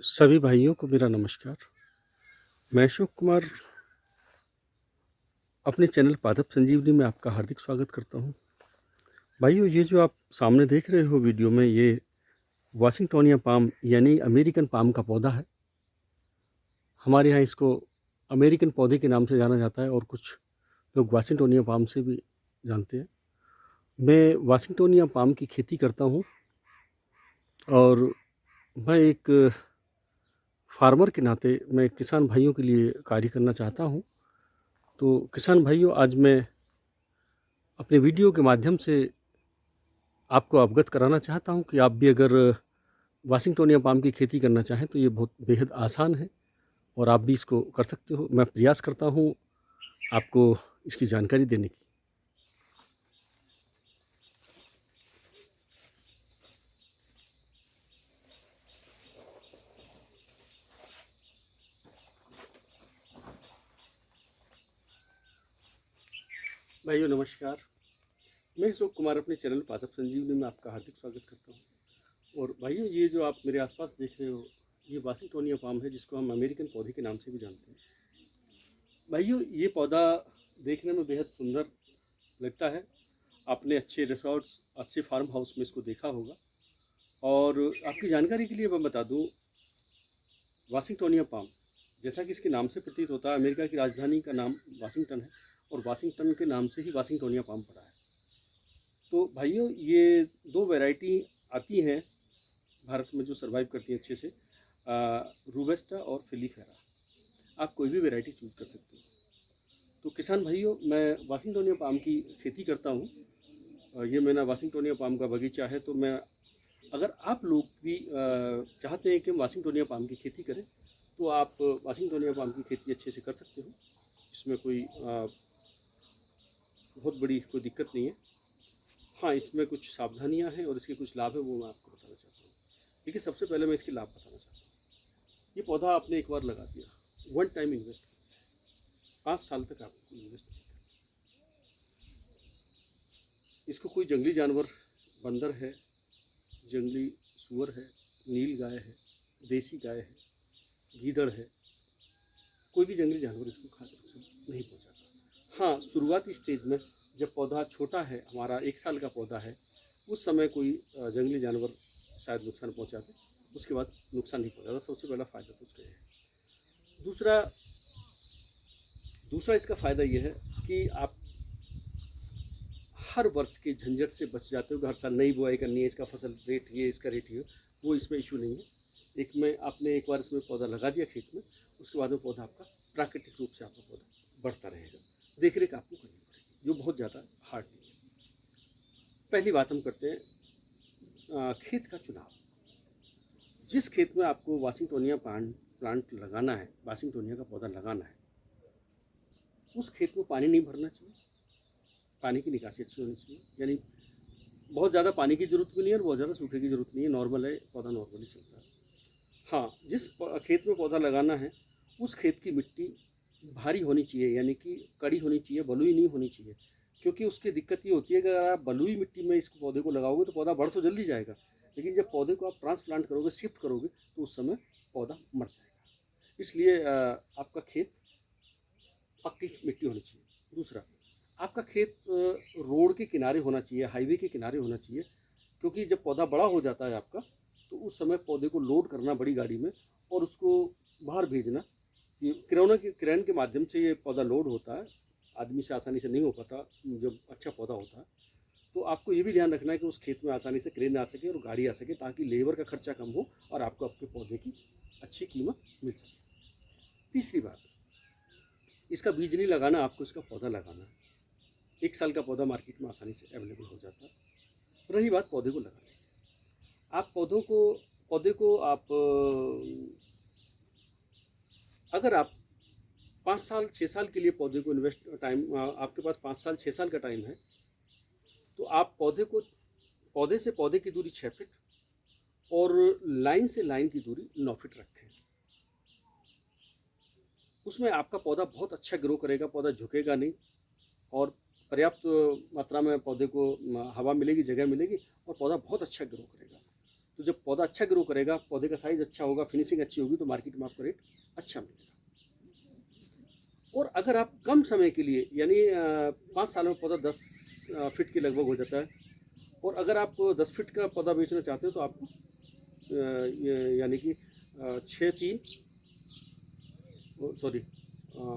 सभी भाइयों को मेरा नमस्कार। मैं अशोक कुमार अपने चैनल पादप संजीवनी में आपका हार्दिक स्वागत करता हूं। भाइयों, ये जो आप सामने देख रहे हो वीडियो में, ये वाशिंगटोनिया पाम यानी अमेरिकन पाम का पौधा है। हमारे यहाँ इसको अमेरिकन पौधे के नाम से जाना जाता है और कुछ लोग वाशिंगटोनिया पाम से भी जानते हैं। मैं वाशिंगटोनिया पाम की खेती करता हूँ और मैं एक फार्मर के नाते मैं किसान भाइयों के लिए कार्य करना चाहता हूँ। तो किसान भाइयों, आज मैं अपने वीडियो के माध्यम से आपको अवगत कराना चाहता हूं कि आप भी अगर वाशिंगटोनिया पाम की खेती करना चाहें तो ये बहुत बेहद आसान है और आप भी इसको कर सकते हो। मैं प्रयास करता हूं आपको इसकी जानकारी देने की। भाइयों नमस्कार, मैं अशोक कुमार अपने चैनल पादप संजीवनी में आपका हार्दिक स्वागत करता हूं। और भाइयों, ये जो आप मेरे आसपास देख रहे हो, ये वाशिंगटोनिया पाम है, जिसको हम अमेरिकन पौधे के नाम से भी जानते हैं। भाइयों, ये पौधा देखने में बेहद सुंदर लगता है। आपने अच्छे रिसोर्ट्स, अच्छे फार्म हाउस में इसको देखा होगा। और आपकी जानकारी के लिए मैं बता दूं, वाशिंगटोनिया पाम, जैसा कि इसके नाम से प्रतीत होता है, अमेरिका की राजधानी का नाम वाशिंगटन है और वाशिंगटन के नाम से ही वाशिंगटोनिया पाम पड़ा है। तो भाइयों, ये दो वैरायटी आती हैं भारत में जो सर्वाइव करती हैं अच्छे से, रूबेस्टा और फिलीफेरा। आप कोई भी वैरायटी चूज़ कर सकते हो। तो किसान भाइयों, मैं वाशिंगटोनिया पाम की खेती करता हूँ। ये मेरा वाशिंगटोनिया पाम का बगीचा है। तो मैं, अगर आप लोग भी चाहते हैं कि हम वाशिंगटोनिया पाम की खेती करें, तो आप वाशिंगटोनिया पाम की खेती अच्छे से कर सकते हो। इसमें कोई बहुत बड़ी कोई दिक्कत नहीं है। हाँ, इसमें कुछ सावधानियां हैं और इसके कुछ लाभ हैं, वो मैं आपको बताना चाहता हूँ। देखिए, सबसे पहले मैं इसके लाभ बताना चाहता हूँ। ये पौधा आपने एक बार लगा दिया, वन टाइम इन्वेस्ट, 5 साल तक आपको इन्वेस्ट नहीं करना। इसको कोई जंगली जानवर, बंदर है, जंगली सूअर है, नील गाय है, देसी गाय है, गीदड़ है, कोई भी जंगली जानवर इसको खास नुकसान नहीं पहुंचाता। हाँ, शुरुआती स्टेज में जब पौधा छोटा है, हमारा 1 साल का पौधा है, उस समय कोई जंगली जानवर शायद नुकसान पहुंचा दे, उसके बाद नुकसान नहीं पहुंचाता। सबसे पहला फ़ायदा तो उसका है। दूसरा दूसरा इसका फ़ायदा ये है कि आप हर वर्ष के झंझट से बच जाते हो कि हर साल नई बुआई करनी है, इसका फसल रेट ये, इसका रेट ये, वो इसमें इशू नहीं है। आपने एक बार इसमें पौधा लगा दिया खेत में, उसके बाद में पौधा आपका प्राकृतिक रूप से आपका पौधा बढ़ता रहेगा। देख रेख आपको करनी पड़ेगी, जो बहुत ज़्यादा हार्ड नहीं है। पहली बात हम करते हैं खेत का चुनाव। जिस खेत में आपको वाशिंगटोनिया प्लांट लगाना है, वाशिंगटोनिया का पौधा लगाना है, उस खेत में पानी नहीं भरना चाहिए, पानी की निकासी अच्छी होनी चाहिए। यानी बहुत ज़्यादा पानी की ज़रूरत भी नहीं है और बहुत ज़्यादा सूखे की ज़रूरत नहीं है, नॉर्मल है, पौधा नॉर्मली चलता है। हाँ, जिस खेत में पौधा लगाना है, उस खेत की मिट्टी भारी होनी चाहिए, यानी कि कड़ी होनी चाहिए, बलुई नहीं होनी चाहिए। क्योंकि उसकी दिक्कत ये होती है कि अगर आप बलुई मिट्टी में इस पौधे को लगाओगे तो पौधा बढ़ तो जल्दी जाएगा, लेकिन जब पौधे को आप ट्रांसप्लांट करोगे, शिफ्ट करोगे, तो उस समय पौधा मर जाएगा। इसलिए आपका खेत पक्की मिट्टी होनी चाहिए। दूसरा, आपका खेत रोड के किनारे होना चाहिए, हाईवे के किनारे होना चाहिए। क्योंकि जब पौधा बड़ा हो जाता है आपका, तो उस समय पौधे को लोड करना बड़ी गाड़ी में और उसको बाहर भेजना, ये क्रेन के माध्यम से ये पौधा लोड होता है, आदमी से आसानी से नहीं हो पाता जब अच्छा पौधा होता है। तो आपको ये भी ध्यान रखना है कि उस खेत में आसानी से क्रेन आ सके और गाड़ी आ सके, ताकि लेबर का खर्चा कम हो और आपको आपके पौधे की अच्छी कीमत मिल सके। तीसरी बात, इसका बीज नहीं लगाना, आपको इसका पौधा लगाना है। 1 साल का पौधा मार्केट में आसानी से अवेलेबल हो जाता है। रही बात पौधे को लगाने की, आप पौधे को आप अगर आप 5 साल 6 साल के लिए पौधे को इन्वेस्ट टाइम, आपके पास 5 साल 6 साल का टाइम है, तो आप पौधे से पौधे की दूरी 6 फीट और लाइन से लाइन की दूरी 9 फीट रखें। उसमें आपका पौधा बहुत अच्छा ग्रो करेगा, पौधा झुकेगा नहीं और पर्याप्त मात्रा में पौधे को हवा मिलेगी, जगह मिलेगी और पौधा बहुत अच्छा ग्रो करेगा। तो जब पौधा अच्छा ग्रो करेगा, पौधे का साइज़ अच्छा होगा, फिनिशिंग अच्छी होगी, तो मार्केट में आपका रेट अच्छा मिलेगा। और अगर आप कम समय के लिए यानी 5 साल में पौधा 10 फीट के लगभग हो जाता है, और अगर आप 10 फीट का पौधा बेचना चाहते हो तो आपको यानी कि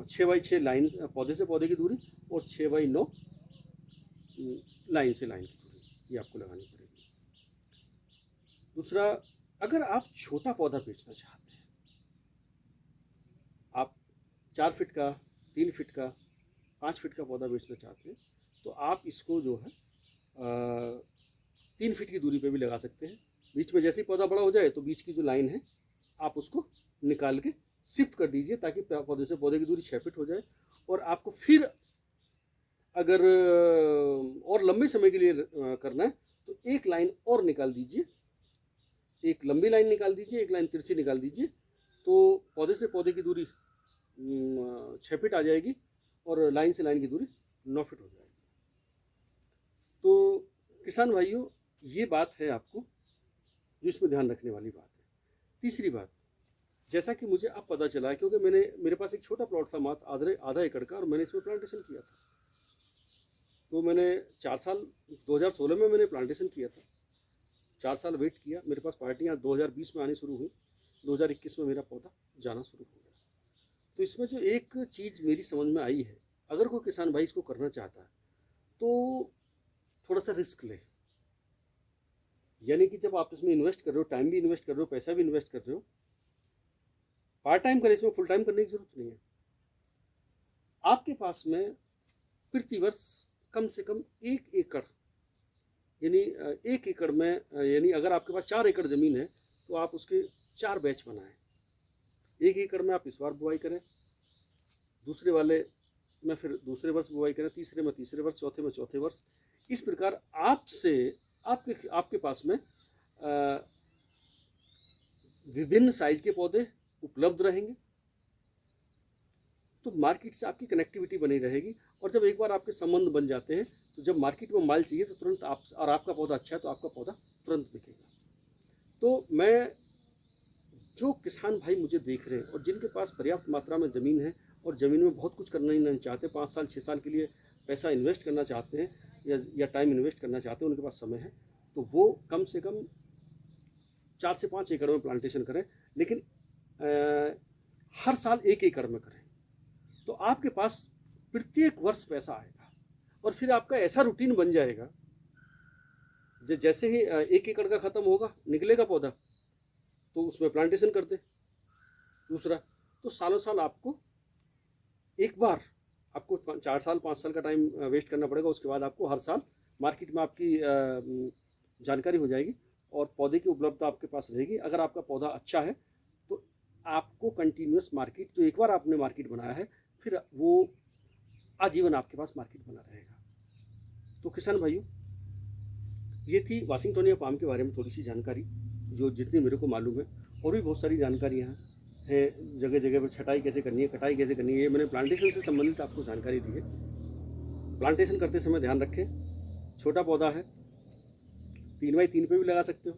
6 बाई 6 लाइन पौधे से पौधे की दूरी और 6 बाई 9 लाइन से लाइन की दूरी ये आपको लगानी पड़ेगी। दूसरा, अगर आप छोटा पौधा बेचना चाहते हैं, आप 4 फीट का, 3 फीट का, 5 फीट का पौधा बेचना चाहते हैं, तो आप इसको जो है 3 फीट की दूरी पे भी लगा सकते हैं। बीच में जैसे ही पौधा बड़ा हो जाए तो बीच की जो लाइन है आप उसको निकाल के शिफ्ट कर दीजिए, ताकि पौधे से पौधे की दूरी 6 फीट हो जाए। और आपको फिर अगर और लंबे समय के लिए करना है तो एक लाइन और निकाल दीजिए, एक लंबी लाइन निकाल दीजिए, एक लाइन तिरछी निकाल दीजिए, तो पौधे से पौधे की दूरी 6 फीट आ जाएगी और लाइन से लाइन की दूरी 9 फीट हो जाएगी। तो किसान भाइयों, ये बात है आपको जो इसमें ध्यान रखने वाली बात है। तीसरी बात, जैसा कि मुझे अब पता चला है, क्योंकि मेरे पास एक छोटा प्लॉट था मात्र आधा एकड़ का, और मैंने इसमें प्लांटेशन किया था। तो मैंने 4 साल 2016 में मैंने प्लांटेशन किया था, 4 साल वेट किया। मेरे पास पार्टियाँ 2020 में आनी शुरू हुई, 2021 में मेरा पौधा जाना शुरू हो गया। तो इसमें जो एक चीज़ मेरी समझ में आई है, अगर कोई किसान भाई इसको करना चाहता है तो थोड़ा सा रिस्क ले। यानी कि जब आप इसमें इन्वेस्ट कर रहे हो, टाइम भी इन्वेस्ट कर रहे हो, पैसा भी इन्वेस्ट कर रहे हो, पार्ट टाइम करें, इसमें फुल टाइम करने की जरूरत नहीं है। आपके पास में प्रति वर्ष कम से कम 1 एकड़, यानी 1 एकड़ में, यानी अगर आपके पास 4 एकड़ ज़मीन है तो आप उसके 4 बैच बनाएं। 1 एकड़ में आप इस बार बुआई करें, दूसरे वाले में फिर दूसरे वर्ष बुआई करें, तीसरे में तीसरे वर्ष, चौथे में चौथे वर्ष। इस प्रकार आपके पास में विभिन्न साइज के पौधे उपलब्ध रहेंगे, तो मार्केट से आपकी कनेक्टिविटी बनी रहेगी। और जब एक बार आपके संबंध बन जाते हैं तो जब मार्केट में माल चाहिए तो तुरंत आपका पौधा अच्छा है तो आपका पौधा तुरंत बिकेगा। तो मैं, जो किसान भाई मुझे देख रहे हैं और जिनके पास पर्याप्त मात्रा में ज़मीन है और ज़मीन में बहुत कुछ करना ही नहीं चाहते, 5 साल 6 साल के लिए पैसा इन्वेस्ट करना चाहते हैं या टाइम इन्वेस्ट करना चाहते हैं, उनके पास समय है, तो वो कम से कम 4 से 5 एकड़ में प्लांटेशन करें, लेकिन हर साल 1 एकड़ में करें। तो आपके पास प्रत्येक वर्ष पैसा आएगा और फिर आपका ऐसा रूटीन बन जाएगा, जैसे ही 1 एकड़ का ख़त्म होगा, निकलेगा पौधा, तो उसमें प्लांटेशन कर दे दूसरा। तो सालों साल आपको एक बार आपको 4 साल 5 साल का टाइम वेस्ट करना पड़ेगा। उसके बाद आपको हर साल मार्केट में आपकी जानकारी हो जाएगी और पौधे की उपलब्धता आपके पास रहेगी। अगर आपका पौधा अच्छा है तो आपको कंटिन्यूस मार्केट, जो एक बार आपने मार्केट बनाया है, फिर वो आजीवन आपके पास मार्केट बना रहेगा। तो किसान भाइयों, ये थी वाशिंगटोनिया पाम के बारे में थोड़ी सी जानकारी, जो जितनी मेरे को मालूम है। और भी बहुत सारी जानकारियाँ हैं, जगह जगह पर छटाई कैसे करनी है, कटाई कैसे करनी है, ये मैंने प्लांटेशन से संबंधित आपको जानकारी दी है। प्लांटेशन करते समय ध्यान रखें, छोटा पौधा है 3 बाई 3 पे भी लगा सकते हो,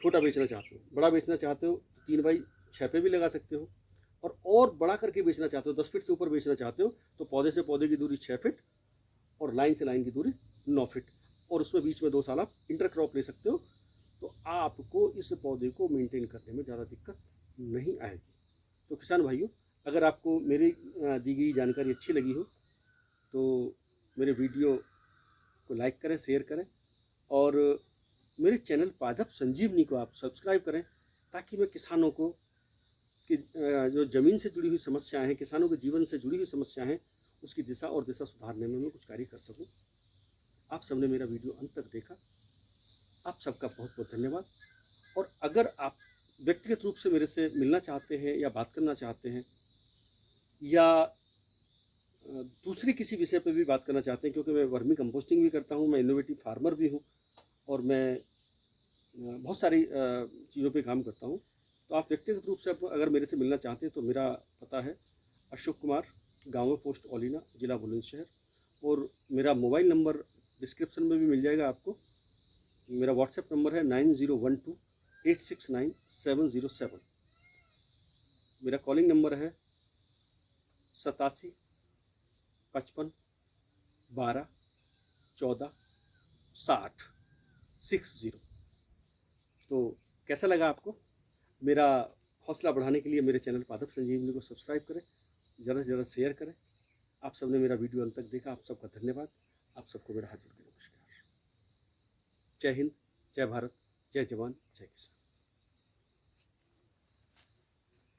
छोटा बेचना चाहते हो। बड़ा बेचना चाहते हो तो 3 बाई 6 पे भी लगा सकते हो। और बड़ा करके बेचना चाहते हो, 10 फीट से ऊपर बेचना चाहते हो, तो पौधे से पौधे की दूरी 6 फीट और लाइन से लाइन की दूरी 9 फीट, और उसमें बीच में 2 साल आप इंटर क्रॉप ले सकते हो। तो आपको इस पौधे को मेंटेन करने में ज़्यादा दिक्कत नहीं आएगी। तो किसान भाइयों, अगर आपको मेरी दी गई जानकारी अच्छी लगी हो तो मेरे वीडियो को लाइक करें, शेयर करें, और मेरे चैनल पादप संजीवनी को आप सब्सक्राइब करें, ताकि मैं किसानों को कि जो ज़मीन से जुड़ी हुई समस्याएं हैं, किसानों के जीवन से जुड़ी हुई समस्याएं हैं, उसकी दिशा सुधारने में मैं कुछ कार्य कर सकूं। आप सबने मेरा वीडियो अंत तक देखा, आप सबका बहुत बहुत धन्यवाद। और अगर आप व्यक्तिगत रूप से मेरे से मिलना चाहते हैं या बात करना चाहते हैं, या दूसरे किसी विषय पर भी बात करना चाहते हैं, क्योंकि मैं वर्मी कंपोस्टिंग भी करता हूँ, मैं इनोवेटिव फार्मर भी हूँ, और मैं बहुत सारी चीज़ों पे काम करता हूँ, तो आप व्यक्तिगत रूप से अगर मेरे से मिलना चाहते हैं तो मेरा पता है अशोक कुमार, गाँव पोस्ट ओलिना, जिला बुलंदशहर, और मेरा मोबाइल नंबर डिस्क्रिप्शन में भी मिल जाएगा आपको। मेरा व्हाट्सएप नंबर है 9012869707। मेरा कॉलिंग नंबर है 8755121460। तो कैसा लगा आपको? मेरा हौसला बढ़ाने के लिए मेरे चैनल पादप संजीवनी को सब्सक्राइब करें, ज़्यादा से ज़्यादा शेयर करें। आप सबने मेरा वीडियो अंत तक देखा, आप सबका धन्यवाद। आप सबको मेरा हाथ जोड़ के नमस्कार। जय हिंद, जय भारत, जय जवान, जय किसान।